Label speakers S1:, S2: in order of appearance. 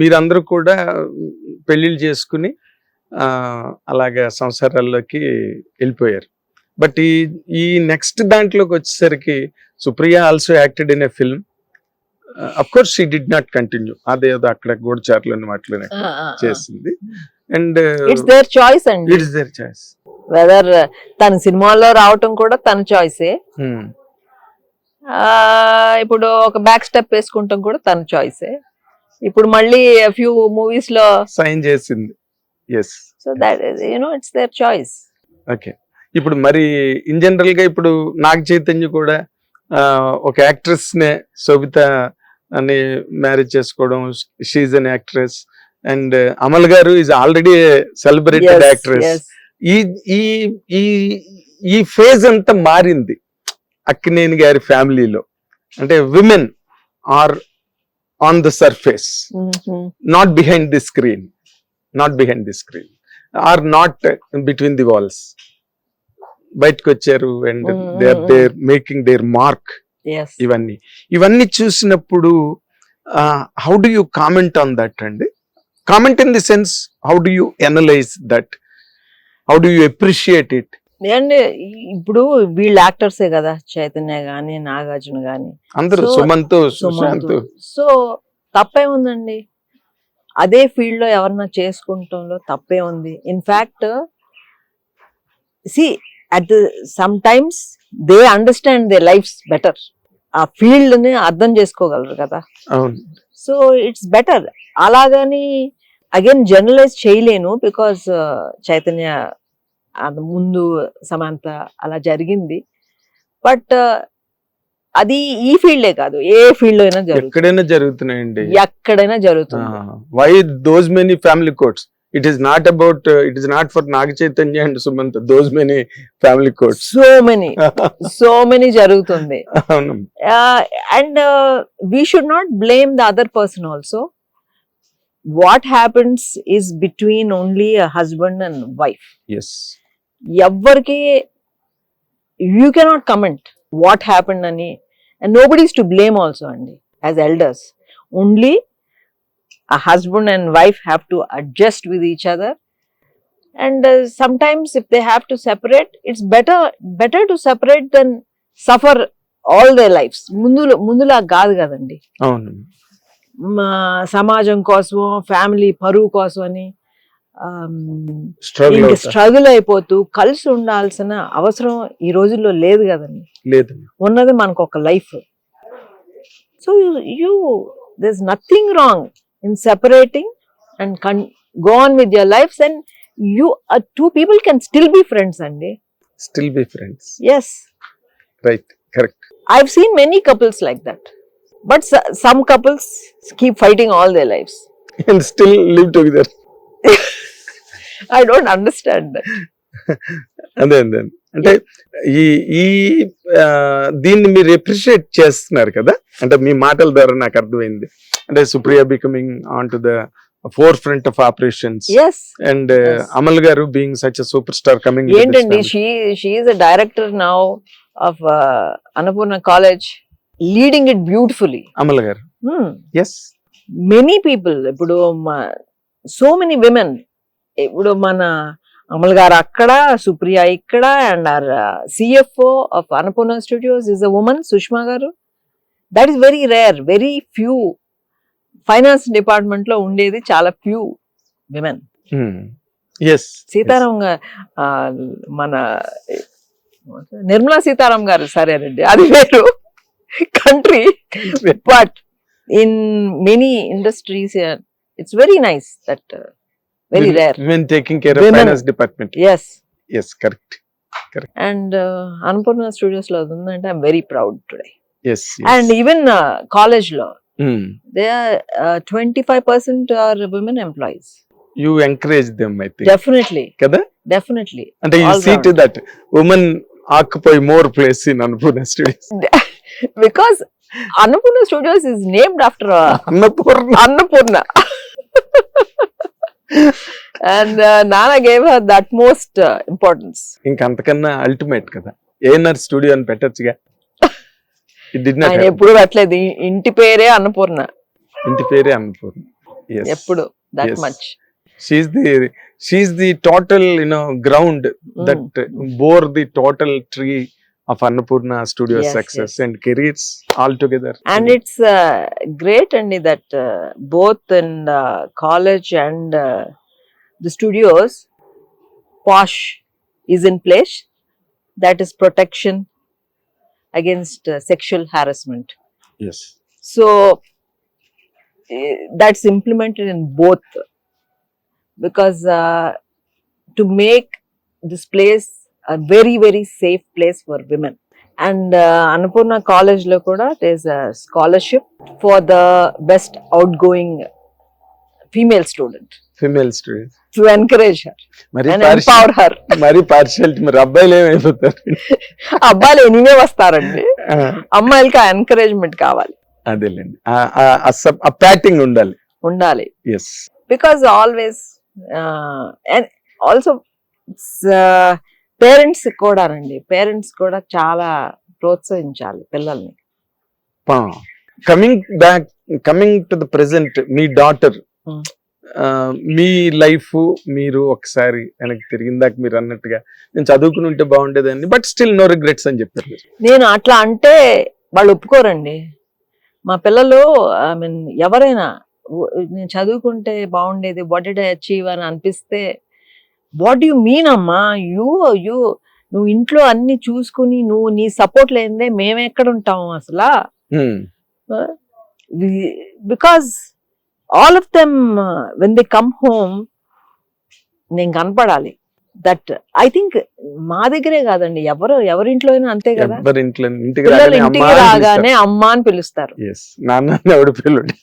S1: మీరందరూ కూడా పెళ్లిళ్ళు చేసుకుని అలాగా సంసారాల్లోకి వెళ్ళిపోయారు. బట్ ఈ నెక్స్ట్ దాంట్లోకి వచ్చేసరికి Supriya also acted in a film. Of course she did not continue, అదేదో అక్కడ గూఢచారులని వాటిలోనే చేసింది. అండ్
S2: ఇట్స్ దేర్ చాయిస్ అండి,
S1: ఇట్స్ దేర్ చాయిస్.
S2: వెదర్ తన సినిమాలో రావటం కూడా తన చాయిసే, ఇప్పుడు ఒక బ్యాక్ స్టెప్ వేసుకుంటాం కూడా తన చాయిసే. ఇప్పుడు మళ్ళీ ఫ్యూ మూవీస్ లో
S1: సైన్ చేసింది. Yes,
S2: so that it's their choice.
S1: Okay. ఇప్పుడు మరి ఇన్ జనరల్ గా ఇప్పుడు నాగ చైతన్య కూడా ఒక యాక్ట్రెస్ నే శోభిత అని మ్యారేజ్ చేసుకోవడం, she an actress. And Amal గారు ఈజ్ ఆల్రెడీ సెలబ్రేటెడ్ యాక్ట్రెస్. ఈ ఫేజ్ అంతా మారింది అక్కినేని గారి ఫ్యామిలీలో. అంటే women are on the surface, not behind the screen, are not between the walls. బయటకు వచ్చారు and they are there making their mark. ఇవన్నీ చూసినప్పుడు how do you comment on that అండి? Comment in the sense, how do you analyse that, how do you appreciate it?
S2: అంటే ఇప్పుడు వీళ్ళు యాక్టర్సే కదా, చైతన్య గాని నాగార్జున గాని
S1: అందరూ, సుమంత్, సుశాంత్.
S2: సో తప్పే ఉందండి అదే ఫీల్డ్ లో ఎవరన్నా చేసుకుంటంలో తప్పే ఉంది. In fact see at the sometimes they understand their lives better, ఆ ఫీల్డ్ ని అర్థం చేసుకోగలరు కదా. So it's better. అలాగని అగైన్ జనరలైజ్ చేయలేను, బికాస్ చైతన్య ముందు సమంత అలా జరిగింది. బట్ అది ఈ ఫీల్డే కాదు, ఏ ఫీల్డ్ లో అయినా
S1: ఎక్కడైనా జరుగుతున్నాయండి,
S2: ఎక్కడైనా జరుగుతుంది.
S1: Why those many family courts? It is not about, it is not for Naga Chaitanya and Sumanta, those many family courts.
S2: So many jarugutundi. And we should not blame the other person also. What happens is between only a husband and wife.
S1: Yes.
S2: Everki you cannot comment what happened ani, and nobody is to blame also andi as elders. Only a husband and wife have to adjust with each other, and sometimes if they have to separate, it's better to separate than suffer all their lives. Mundula gaadu kadandi,
S1: avunu
S2: samajam kosam, family paru kosam ani
S1: struggle
S2: అయిపోతూ కలిసి ఉండాల్సిన అవసరం ఈ రోజుల్లో లేదు కదండి.
S1: లేదు,
S2: ఉన్నది మనకు ఒక life. So you there's nothing wrong in separating and go on with your lives, and you two people can still be friends andi.
S1: Still be friends.
S2: Yes,
S1: right, correct.
S2: I've seen many couples like that, but some couples keep fighting all their lives
S1: and still live together.
S2: I don't understand that.
S1: And then అంటే ఈ దీన్ని మీరు appreciate చేస్తున్నారు కదా, అంటే మీ మాటల ద్వారా నాకు అర్థమైంది. అంటే Supriya becoming on to the forefront of operations, and Amal గారు being such a super star coming.
S2: ఏంటండి, she is a director now of Annapurna college, leading it beautifully.
S1: Amal గారు, ఎస్,
S2: మెనీ పీపుల్, ఇప్పుడు సో మెనీ విమెన్, ఇప్పుడు మన అమల్ గారు అక్కడ, సుప్రియ ఇక్కడ, and our CFO of Annapurna studios is a woman, Sushma గారు. That is very rare, very few. Finance department లో ఉండేది చాలా ఫ్యూ విమెన్. సీతారాం గారు, మన నిర్మలా సీతారాం గారు సరేనండి, అది వేరు country. But in many industries it's very nice that very rare
S1: women taking care of finance department. Yes, correct.
S2: And Annapurna Studios lo undante I'm very proud today.
S1: Yes.
S2: And even college lo they are 25% are women employees.
S1: You encourage them, I think.
S2: Definitely
S1: kada,
S2: definitely,
S1: and you see to that women occupy more place in Annapurna Studios.
S2: Because Annapurna Studios is named after Annapurna. And Nana gave her the utmost importance.
S1: ఇంకంతకన్నా ultimate కదా, ANR studio అని పెట్టచ్చుగా.
S2: ఆయన ఎప్పుడు పెట్టలేదు, ఇంటి పేరే అన్నపూర్ణ.
S1: ఇంటి పేరే అన్నపూర్ణ. yes.
S2: ఎప్పుడు that
S1: Yes.
S2: Much.
S1: she's the total ground that bore the total tree of Annapurna Studio
S2: Yes,
S1: success
S2: yes.
S1: and careers all together.
S2: And it's great అండి that both in college and the studios, posh is in place. That is protection against sexual harassment.
S1: Yes.
S2: So that's implemented in both, because to make this place a very very safe place for women. And Annapurna College lo kuda there is a scholarship for the best outgoing female student
S1: Female students.
S2: to encourage her
S1: మరి
S2: and empower her.
S1: మరి partiality, మరి అబ్బాయిలు ఏమైపోతారు?
S2: అబ్బాయిలు anyway వస్తారండి, అమ్మాయిలకి ఆ encouragement కావాలి,
S1: అదేలేండి, ఆ ప్యాటింగ్ ఉండాలి.
S2: ఉండాలి.
S1: Yes.
S2: Because always and also parents కూడా రండి, పేరెంట్స్ కూడా చాలా ప్రోత్సహించాలి పిల్లల్ని.
S1: కమింగ్ టు ద ప్రెసెంట్, మీ డాటర్, మీ లైఫ్ మీరు ఒకసారి వెనక్కి తిరిగిందాక మీరు అన్నట్టుగా నేను చదువుకుని ఉంటే బాగుండేదండి, బట్ స్టిల్ నో రిగ్రెట్స్ అని చెప్పారు మీరు.
S2: నేను అట్లా అంటే వాళ్ళు ఒప్పుకోరండి. మా పిల్లలు ఐ మీన్ ఎవరైనా నేను చదువుకుంటే బాగుండేది, వాట్ డిడ్ ఐ అచీవ్ అని అనిపిస్తే, వాట్ యు మీన్ అమ్మా, నువ్వు ఇంట్లో అన్ని చూసుకుని నువ్వు నీ సపోర్ట్ లేనిదే మేము ఎక్కడ ఉంటాము అసలు. Because all of them when they come home నేను కనపడాలి. దట్ ఐ థింక్ మా దగ్గరే కాదండి, ఎవరింట్లో అయినా అంతే కదా,
S1: ఎవరి ఇంట్లో ఇంటికి
S2: పిల్లలు
S1: రాగానే
S2: ఇంటికి
S1: అమ్మా అని
S2: రాగానే అమ్మ అని పిలుస్తారు.
S1: పిలుస్తారు. నాన్న ఎవడు పిల్లడు.